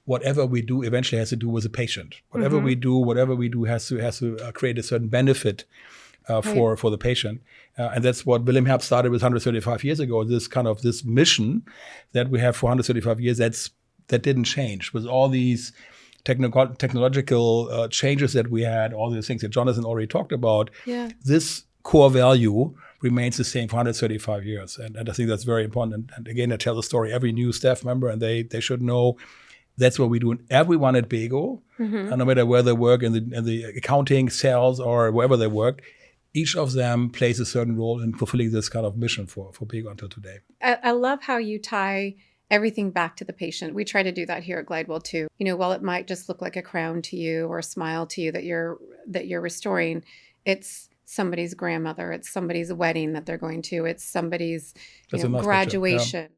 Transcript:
whatever we do eventually has to do with the patient. Whatever we do has to create a certain benefit for the patient. And that's what Wilhelm Herbst started with 135 years ago, this mission that we have for 135 years, that didn't change. With all these technological changes that we had, all these things that Jonathan already talked about, this core value remains the same for 135 years. And I think that's very important. And again, I tell the story every new staff member, and they should know that's what we do. And everyone at BEGO, no matter where they work in the accounting, sales, or wherever they work, each of them plays a certain role in fulfilling this kind of mission for BEGO until today. I love how you tie everything back to the patient. We try to do that here at Glidewell too. While it might just look like a crown to you or a smile to you that you're restoring, it's somebody's grandmother, it's somebody's wedding that they're going to, it's somebody's graduation.